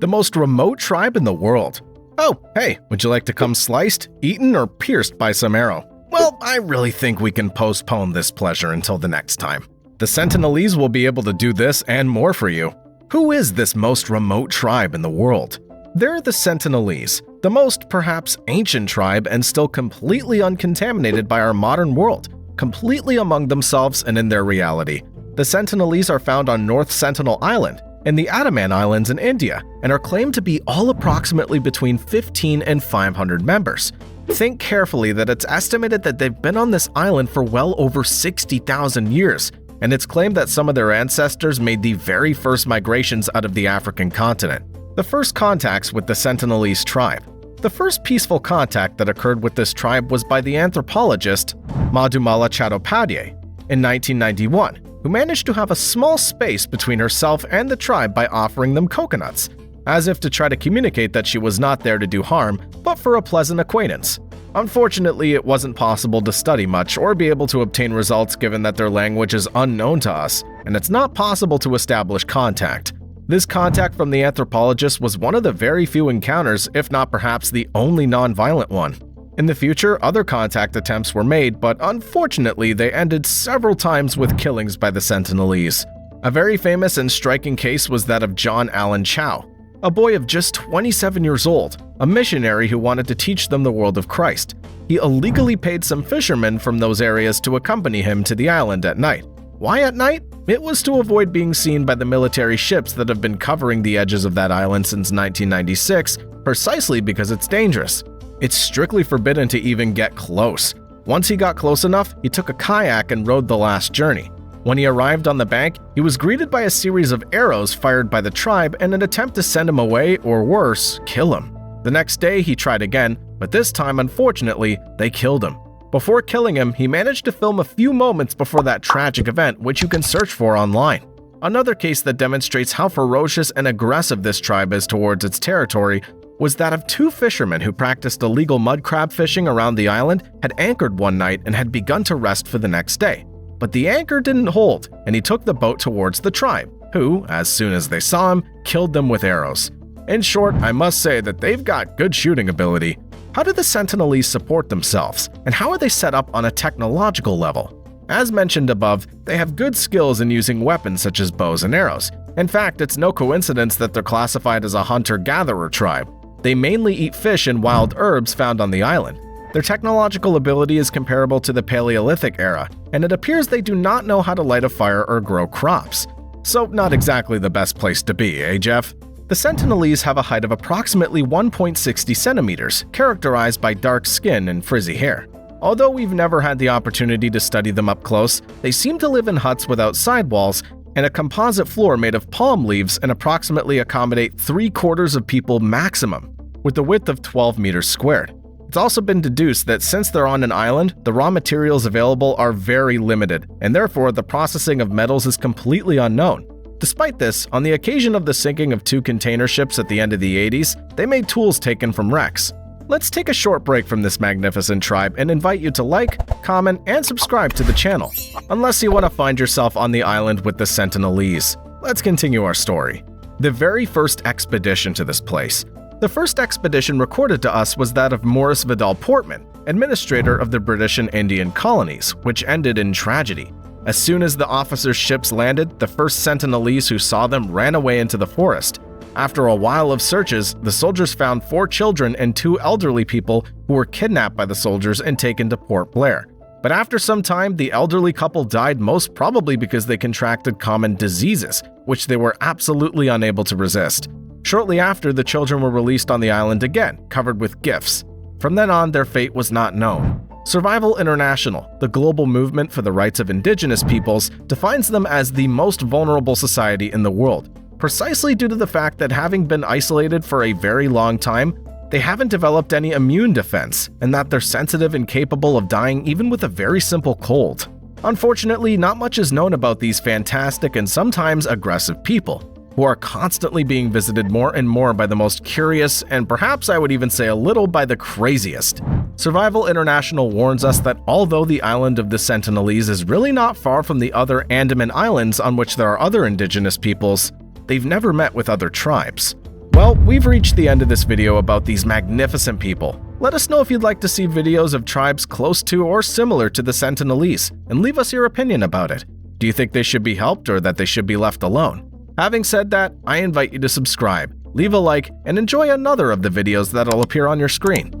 the most remote tribe in the world. Oh, hey, would you like to come sliced, eaten, or pierced by some arrow? Well, I really think we can postpone this pleasure until the next time. The Sentinelese will be able to do this and more for you. Who is this most remote tribe in the world? They're the Sentinelese, the most, perhaps, ancient tribe and still completely uncontaminated by our modern world, completely among themselves and in their reality. The Sentinelese are found on North Sentinel Island, in the Andaman Islands in India, and are claimed to be all approximately between 15 and 500 members. Think carefully that it's estimated that they've been on this island for well over 60,000 years, and it's claimed that some of their ancestors made the very first migrations out of the African continent. The first contacts with the Sentinelese tribe. The first peaceful contact that occurred with this tribe was by the anthropologist Madhumala Chattopadhyay in 1991, who managed to have a small space between herself and the tribe by offering them coconuts, as if to try to communicate that she was not there to do harm, but for a pleasant acquaintance. Unfortunately, it wasn't possible to study much or be able to obtain results given that their language is unknown to us, and it's not possible to establish contact. This contact from the anthropologist was one of the very few encounters, if not perhaps the only non-violent one. In the future, other contact attempts were made, but unfortunately they ended several times with killings by the Sentinelese. A very famous and striking case was that of John Allen Chau, a boy of just 27 years old, a missionary who wanted to teach them the world of Christ. He illegally paid some fishermen from those areas to accompany him to the island at night. Why at night? It was to avoid being seen by the military ships that have been covering the edges of that island since 1996, precisely because it's dangerous. It's strictly forbidden to even get close. Once he got close enough, he took a kayak and rode the last journey. When he arrived on the bank, he was greeted by a series of arrows fired by the tribe in an attempt to send him away or worse, kill him. The next day he tried again, but this time, unfortunately, they killed him. Before killing him, he managed to film a few moments before that tragic event, which you can search for online. Another case that demonstrates how ferocious and aggressive this tribe is towards its territory was that of two fishermen who practiced illegal mud crab fishing around the island, had anchored one night and had begun to rest for the next day. But the anchor didn't hold, and he took the boat towards the tribe, who, as soon as they saw him, killed them with arrows. In short, I must say that they've got good shooting ability. How do the Sentinelese support themselves, and how are they set up on a technological level? As mentioned above, they have good skills in using weapons such as bows and arrows. In fact, it's no coincidence that they're classified as a hunter-gatherer tribe. They mainly eat fish and wild herbs found on the island. Their technological ability is comparable to the Paleolithic era, and it appears they do not know how to light a fire or grow crops. So not exactly the best place to be, eh, Jeff? The Sentinelese have a height of approximately 1.60 centimeters, characterized by dark skin and frizzy hair. Although we've never had the opportunity to study them up close, they seem to live in huts without sidewalls and a composite floor made of palm leaves and approximately accommodate 3/4 of people maximum, with a width of 12 meters squared. It's also been deduced that since they're on an island, the raw materials available are very limited, and therefore the processing of metals is completely unknown. Despite this, on the occasion of the sinking of 2 container ships at the end of the 80s, they made tools taken from wrecks. Let's take a short break from this magnificent tribe and invite you to like, comment, and subscribe to the channel, unless you want to find yourself on the island with the Sentinelese. Let's continue our story. The very first expedition to this place. The first expedition recorded to us was that of Maurice Vidal Portman, administrator of the British and Indian colonies, which ended in tragedy. As soon as the officers' ships landed, the first Sentinelese who saw them ran away into the forest. After a while of searches, the soldiers found 4 children and 2 elderly people who were kidnapped by the soldiers and taken to Port Blair. But after some time, the elderly couple died, most probably because they contracted common diseases, which they were absolutely unable to resist. Shortly after, the children were released on the island again, covered with gifts. From then on, their fate was not known. Survival International, the global movement for the rights of indigenous peoples, defines them as the most vulnerable society in the world, precisely due to the fact that having been isolated for a very long time, they haven't developed any immune defense, and that they're sensitive and capable of dying even with a very simple cold. Unfortunately, not much is known about these fantastic and sometimes aggressive people, who are constantly being visited more and more by the most curious, and perhaps I would even say a little by the craziest. Survival International warns us that although the island of the Sentinelese is really not far from the other Andaman Islands on which there are other indigenous peoples, they've never met with other tribes. Well, we've reached the end of this video about these magnificent people. Let us know if you'd like to see videos of tribes close to or similar to the Sentinelese, and leave us your opinion about it. Do you think they should be helped or that they should be left alone? Having said that, I invite you to subscribe, leave a like, and enjoy another of the videos that'll appear on your screen.